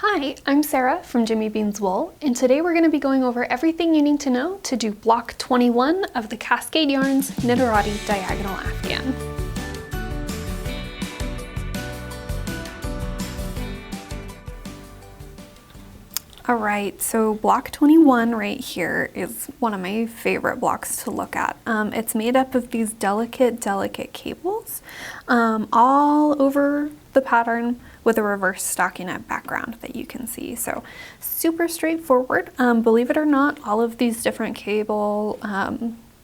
Hi, I'm Sarah from Jimmy Beans Wool, and today we're going to be going over everything you need to know to do block 21 of the Cascade Yarns Knitterati Diagonal Afghan. Alright, so block 21 right here is one of my favorite blocks to look at. It's made up of these delicate cables all over the pattern with a reverse stockinette background that you can see. So super straightforward. Believe it or not, all of these different cable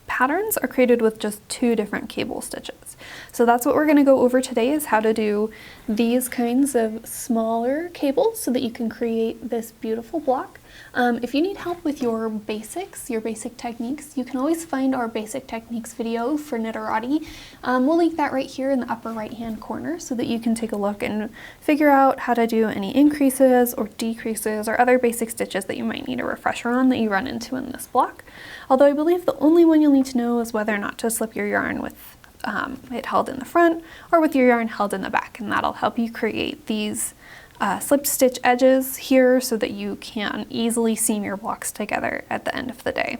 patterns are created with just 2 different cable stitches. So that's what we're going to go over today, is how to do these kinds of smaller cables so that you can create this beautiful block. If you need help with your basics, your basic techniques, you can always find our basic techniques video for Knitterati. We'll link that right here in the upper right hand corner so that you can take a look and figure out how to do any increases or decreases or other basic stitches that you might need a refresher on that you run into in this block. Although I believe the only one you'll need to know is whether or not to slip your yarn with it held in the front or with your yarn held in the back, and that'll help you create these slip stitch edges here so that you can easily seam your blocks together at the end of the day.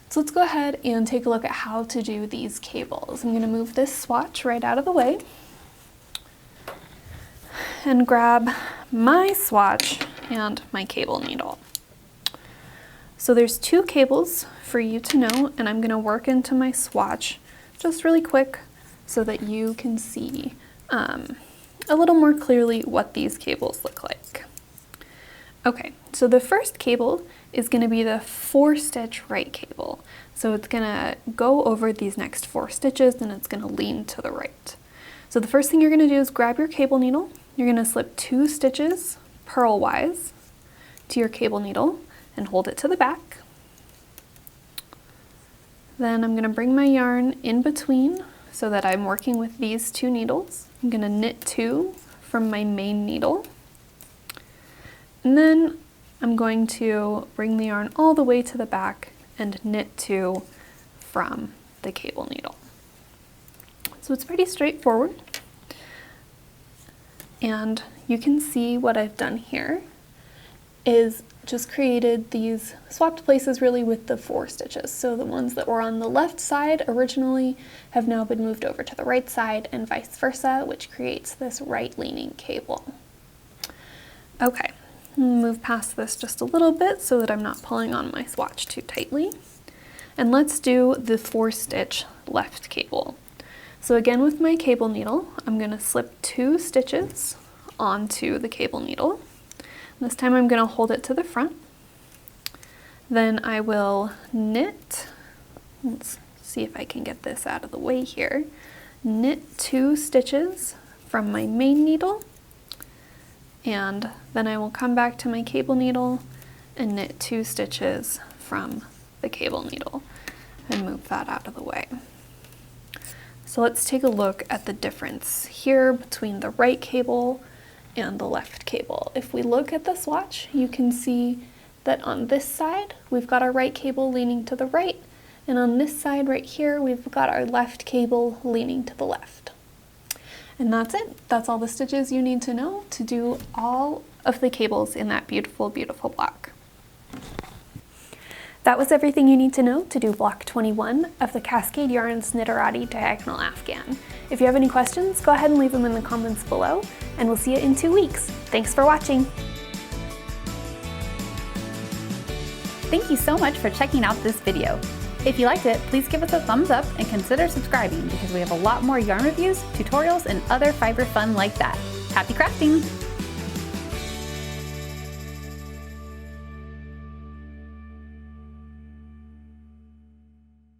So let's go ahead and take a look at how to do these cables. I'm going to move this swatch right out of the way and grab my swatch and my cable needle. So there's 2 cables for you to know, and I'm going to work into my swatch just really quick so that you can see a little more clearly what these cables look like. Okay, so the first cable is going to be the 4-stitch right cable. So it's going to go over these next 4 stitches and it's going to lean to the right. So the first thing you're going to do is grab your cable needle. You're going to slip 2 stitches purlwise to your cable needle and hold it to the back. Then I'm going to bring my yarn in between so that I'm working with these 2 needles. I'm going to knit 2 from my main needle. And then I'm going to bring the yarn all the way to the back and knit 2 from the cable needle. So it's pretty straightforward. And you can see what I've done here is just created these swapped places really with the 4 stitches. So the ones that were on the left side originally have now been moved over to the right side and vice versa, which creates this right leaning cable. Okay, move past this just a little bit so that I'm not pulling on my swatch too tightly. And let's do the 4-stitch left cable. So again, with my cable needle, I'm going to slip 2 stitches onto the cable needle. This time I'm going to hold it to the front. Then I will knit, let's see if I can get this out of the way here, knit 2 stitches from my main needle, and then I will come back to my cable needle and knit 2 stitches from the cable needle and move that out of the way. So let's take a look at the difference here between the right cable and the left cable. If we look at the swatch, you can see that on this side we've got our right cable leaning to the right, and on this side right here we've got our left cable leaning to the left. And that's it. That's all the stitches you need to know to do all of the cables in that beautiful, beautiful block. That was everything you need to know to do block 21 of the Cascade Yarns Knitterati Diagonal Afghan. If you have any questions, go ahead and leave them in the comments below, and we'll see you in 2 weeks. Thanks for watching. Thank you so much for checking out this video. If you liked it, please give us a thumbs up and consider subscribing because we have a lot more yarn reviews, tutorials, and other fiber fun like that. Happy crafting!